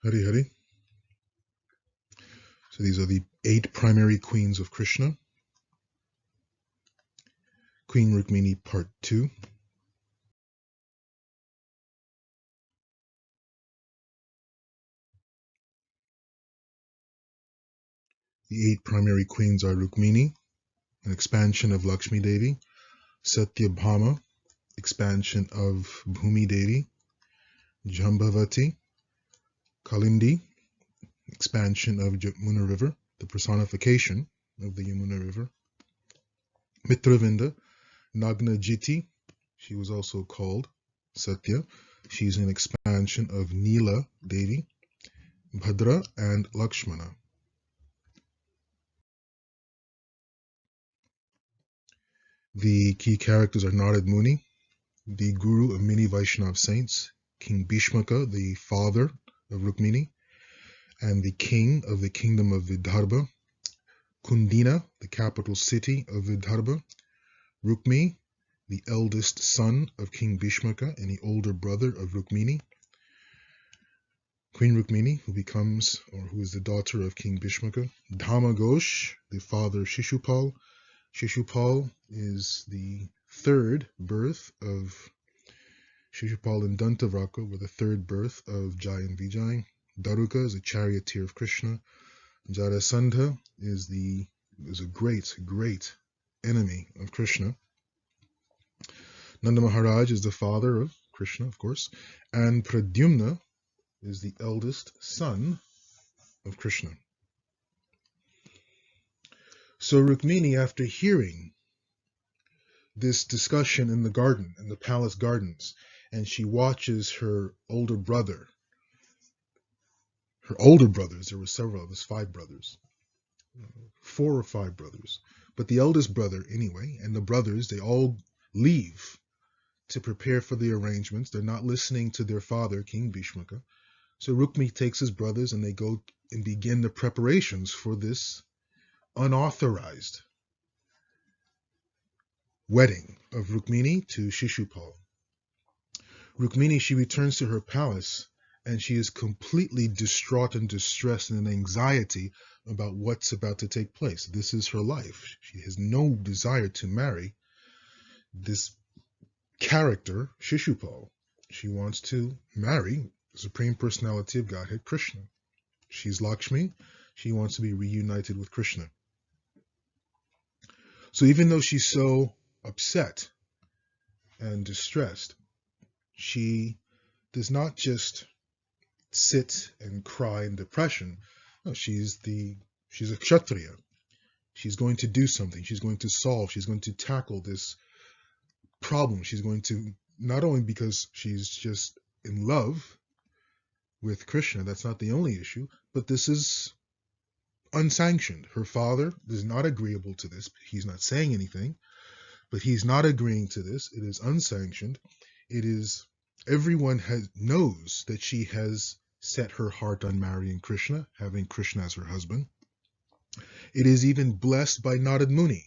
Hari Hari. So these are the 8 primary queens of Krishna. Queen Rukmini Part 2. The 8 primary queens are Rukmini, an expansion of Lakshmi Devi; Satyabhama, expansion of Bhumi Devi; Jambavati; Kalindi, expansion of Yamuna River, the personification of the Yamuna River; Mitravinda, Nagnajiti, she was also called Satya, she's an expansion of Neela Devi; Bhadra and Lakshmana. The key characters are Narad Muni, the guru of many Vaishnav saints; King Bhishmaka, the father of Rukmini, and the king of the kingdom of Vidarbha; Kundina, the capital city of Vidarbha; Rukmi, the eldest son of King Bhishmaka and the older brother of Rukmini; Queen Rukmini, who is the daughter of King Bhishmaka; Dhamaghosh, the father of Shishupal. Shishupal is the third birth of Shishupal and Dantavraka were the third birth of Jai and Vijay. Daruka is a charioteer of Krishna. Jarasandha is a great enemy of Krishna. Nanda Maharaj is the father of Krishna, of course, and Pradyumna is the eldest son of Krishna. So Rukmini, after hearing this discussion in the palace gardens, and she watches her older brothers, there were several, there's 5 brothers, 4 or 5 brothers, but the eldest brother anyway, and the brothers, they all leave to prepare for the arrangements. They're not listening to their father, King Bhishmaka. So Rukmi takes his brothers and they go and begin the preparations for this unauthorized wedding of Rukmini to Shishupal. Rukmini, she returns to her palace and she is completely distraught and distressed and in anxiety about what's about to take place. This is her life. She has no desire to marry this character, Shishupal. She wants to marry the Supreme Personality of Godhead, Krishna. She's Lakshmi. She wants to be reunited with Krishna. So even though she's so upset and distressed, she does not just sit and cry in depression. No, she's a Kshatriya. She's going to do something. She's going to tackle this problem. She's going to, not only because she's just in love with Krishna, that's not the only issue, but this is unsanctioned. Her father is not agreeable to this. He's not saying anything, but he's not agreeing to this. It is unsanctioned. Everyone knows that she has set her heart on marrying Krishna, having Krishna as her husband. It is even blessed by Narad Muni.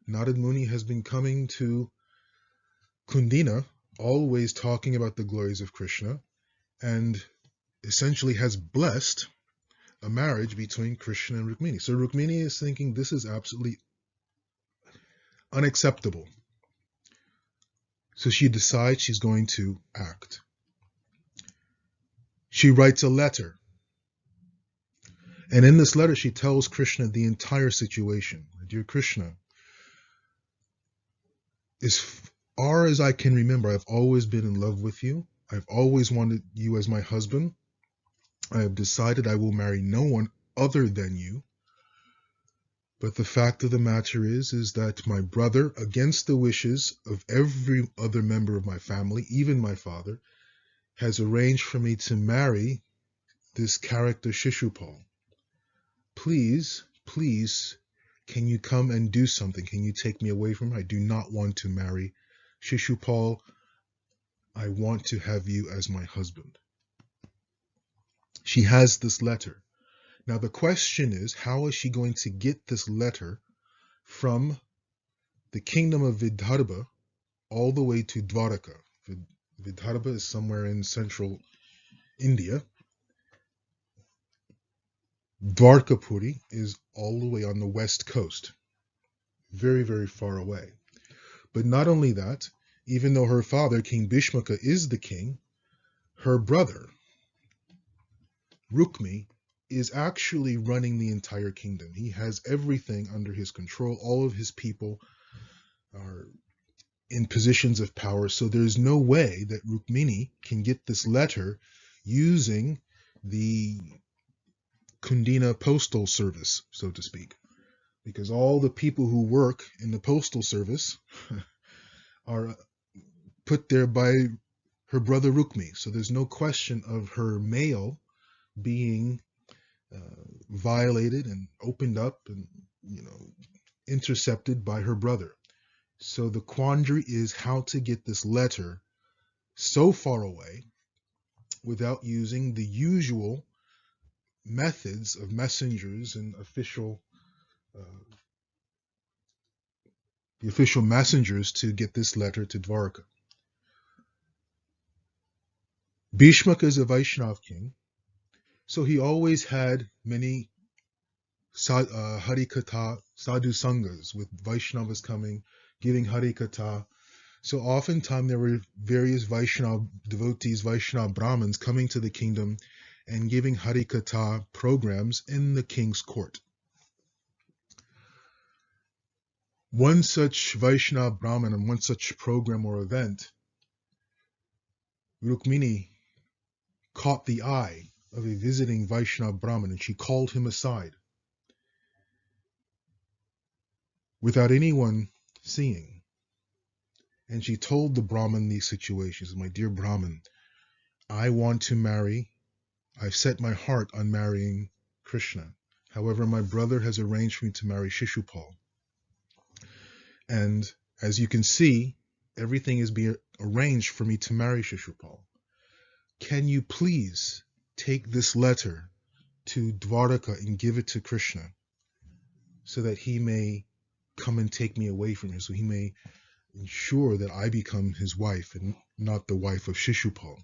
Narad Muni has been coming to Kundina, always talking about the glories of Krishna, and essentially has blessed a marriage between Krishna and Rukmini. So Rukmini is thinking this is absolutely unacceptable. So she decides she's going to act. She writes a letter. And in this letter, she tells Krishna the entire situation. Dear Krishna, as far as I can remember, I've always been in love with you. I've always wanted you as my husband. I have decided I will marry no one other than you. But the fact of the matter is that my brother, against the wishes of every other member of my family, even my father, has arranged for me to marry this character Shishupal. Please, can you come and do something? Can you take me away from her? I do not want to marry Shishupal. I want to have you as my husband. She has this letter. Now the question is, how is she going to get this letter from the kingdom of Vidarbha all the way to Dwaraka? Vidarbha is somewhere in central India. Dwarkapuri is all the way on the west coast, very, very far away. But not only that, even though her father, King Bhishmaka, is the king, her brother, Rukmi, is actually running the entire kingdom. He has everything under his control. All of his people are in positions of power. So there's no way that Rukmini can get this letter using the Kundina postal service, so to speak, because all the people who work in the postal service are put there by her brother Rukmi. So there's no question of her mail being violated and opened up and, intercepted by her brother. So the quandary is how to get this letter so far away without using the usual methods of messengers and the official messengers to get this letter to Dwarka. Bhishmaka is a Vaishnav king, so he always had many Harikatha sadhu sanghas with Vaishnavas coming, giving Harikatha. So oftentimes there were various Vaishnav devotees, Vaishnav Brahmins coming to the kingdom and giving Harikatha programs in the king's court. One such Vaishnav Brahmin and one such program or event, Rukmini caught the eye of a visiting Vaishnav Brahmin and she called him aside without anyone seeing. And she told the Brahmin the situation. She said, "My dear Brahmin, I want to marry. I've set my heart on marrying Krishna. However, my brother has arranged for me to marry Shishupal. And as you can see, everything is being arranged for me to marry Shishupal. Can you please take this letter to Dwaraka and give it to Krishna so that he may come and take me away from here, so he may ensure that I become his wife and not the wife of Shishupal."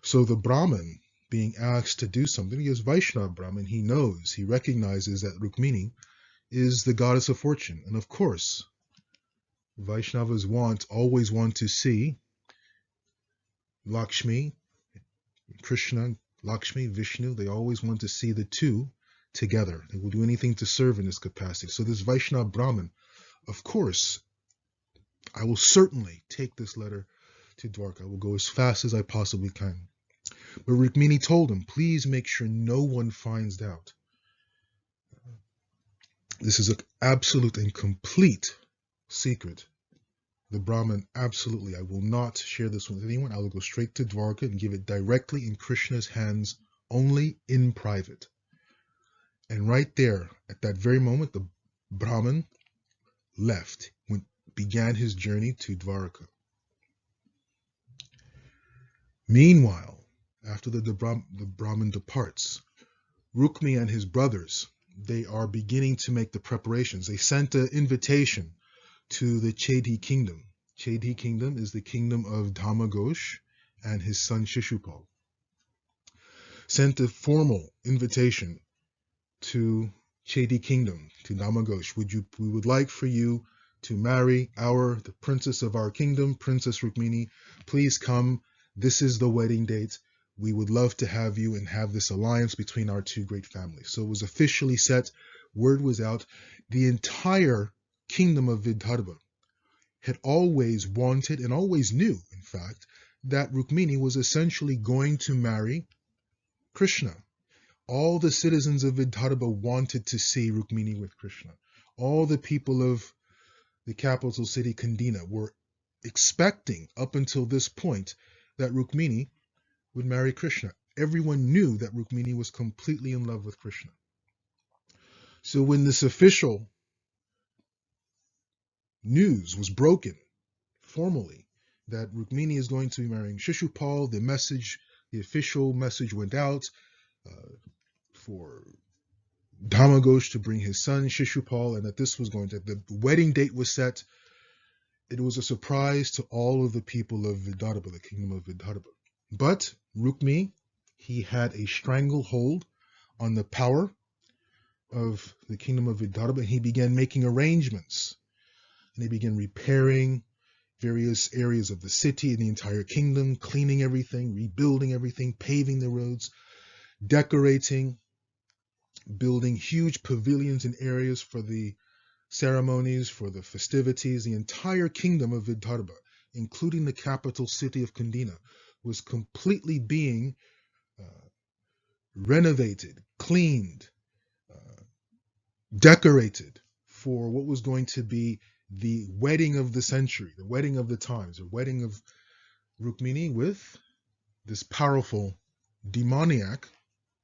So the Brahmin being asked to do something, he is Vaishnav Brahmin, he knows, he recognizes that Rukmini is the goddess of fortune. And of course, Vaishnavas always want to see Lakshmi, Krishna, Lakshmi, Vishnu, they always want to see the two together. They will do anything to serve in this capacity. So this Vaishnav Brahmin, of course, I will certainly take this letter to Dwarka. I will go as fast as I possibly can. But Rukmini told him, please make sure no one finds out. This is an absolute and complete secret. The Brahmin, absolutely, I will not share this with anyone. I will go straight to Dwarka and give it directly in Krishna's hands, only in private. And right there, at that very moment, the Brahmin left, began his journey to Dwarka. Meanwhile, after the Brahmin departs, Rukmi and his brothers, they are beginning to make the preparations. They sent an invitation to the Chedi kingdom. Chedi kingdom is the kingdom of Dhamaghosh and his son Shishupal. Sent a formal invitation to Chedi kingdom, to Dhamaghosh. We would like for you to marry the princess of our kingdom, Princess Rukmini. Please come. This is the wedding date. We would love to have you and have this alliance between our two great families. So it was officially set. Word was out. The entire kingdom of Vidarbha had always wanted and always knew, in fact, that Rukmini was essentially going to marry Krishna. All the citizens of Vidarbha wanted to see Rukmini with Krishna. All the people of the capital city Kundina were expecting up until this point that Rukmini would marry Krishna. Everyone knew that Rukmini was completely in love with Krishna. So when this official news was broken formally that Rukmini is going to be marrying Shishupal, the official message went out for Dhamaghosh to bring his son Shishupal, and that the wedding date was set. It was a surprise to all of the people of Vidarbha, the kingdom of Vidarbha. But Rukmi, he had a stranglehold on the power of the kingdom of Vidarbha, and he began making arrangements. And he began repairing various areas of the city and the entire kingdom, cleaning everything, rebuilding everything, paving the roads, decorating, building huge pavilions and areas for the ceremonies, for the festivities. The entire kingdom of Vidarbha, including the capital city of Kandina, was completely being renovated, cleaned, decorated for what was going to be the wedding of the century, the wedding of the times, the wedding of Rukmini with this powerful demoniac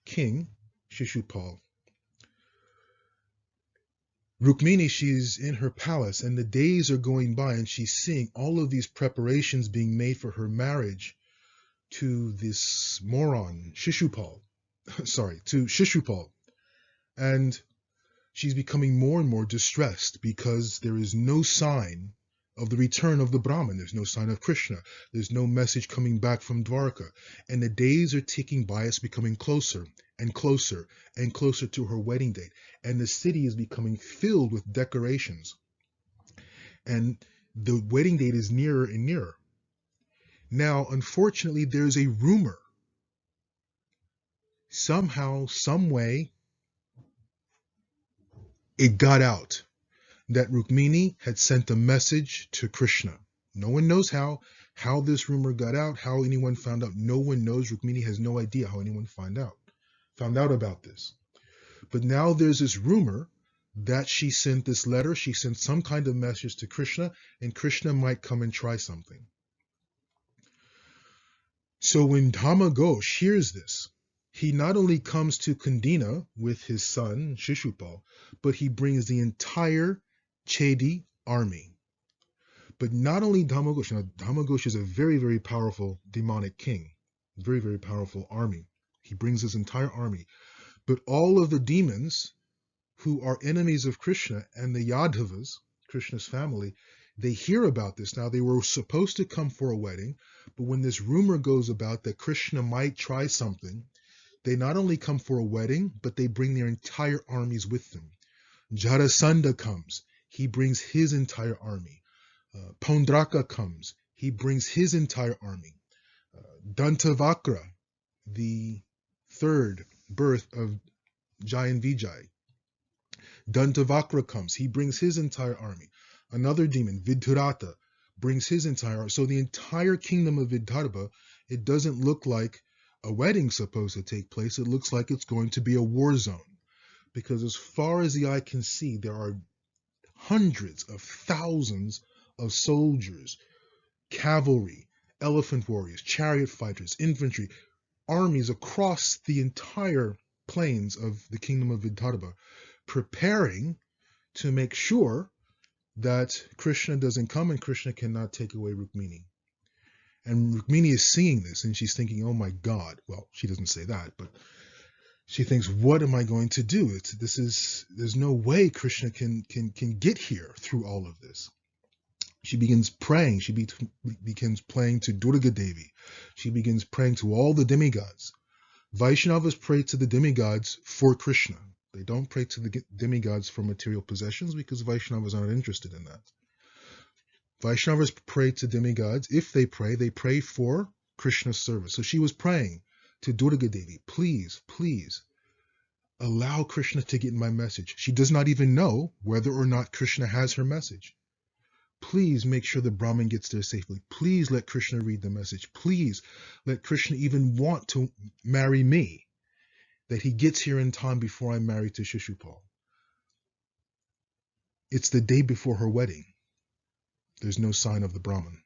king, Shishupal. Rukmini, she's in her palace, and the days are going by, and she's seeing all of these preparations being made for her marriage to this moron, Shishupal. to Shishupal. And she's becoming more and more distressed because there is no sign of the return of the Brahman. There's no sign of Krishna. There's no message coming back from Dwarka. And the days are ticking by. It's becoming closer and closer and closer to her wedding date. And the city is becoming filled with decorations. And the wedding date is nearer and nearer. Now, unfortunately, there's a rumor. Somehow, some way, it got out that Rukmini had sent a message to Krishna. No one knows how this rumor got out, how anyone found out. No one knows. Rukmini has no idea how anyone found out about this. But now there's this rumor that she sent this letter, she sent some kind of message to Krishna, and Krishna might come and try something. So when Dhamaghosh hears this, he not only comes to Kandina with his son, Shishupal, but he brings the entire Chedi army. But not only Dhamaghosh. Now, Dhamaghosh is a very, very powerful demonic king, very, very powerful army. He brings his entire army. But all of the demons who are enemies of Krishna and the Yadavas, Krishna's family, they hear about this. Now, they were supposed to come for a wedding, but when this rumor goes about that Krishna might try something, they not only come for a wedding, but they bring their entire armies with them. Jarasandha comes. He brings his entire army. Pondraka comes. He brings his entire army. Dantavakra, the third birth of Jai and Vijay. Dantavakra comes. He brings his entire army. Another demon, Vidhurata, brings his entire army. So the entire kingdom of Vidarbha, it doesn't look like a wedding supposed to take place. It looks like it's going to be a war zone. Because as far as the eye can see, there are hundreds of thousands of soldiers, cavalry, elephant warriors, chariot fighters, infantry, armies across the entire plains of the kingdom of Vidarbha, preparing to make sure that Krishna doesn't come and Krishna cannot take away Rukmini. And Rukmini is seeing this and she's thinking, oh my God. Well, she doesn't say that, but she thinks, what am I going to do? There's no way Krishna can get here through all of this. She begins praying. She begins praying to Durga Devi. She begins praying to all the demigods. Vaishnavas pray to the demigods for Krishna. They don't pray to the demigods for material possessions because Vaishnavas aren't interested in that. Vaishnavas pray to demigods. If they pray for Krishna's service. So she was praying to Durga Devi, please, please allow Krishna to get my message. She does not even know whether or not Krishna has her message. Please make sure the Brahmin gets there safely. Please let Krishna read the message. Please let Krishna even want to marry me, that he gets here in time before I'm married to Shishupal. It's the day before her wedding. There's no sign of the Brahmin.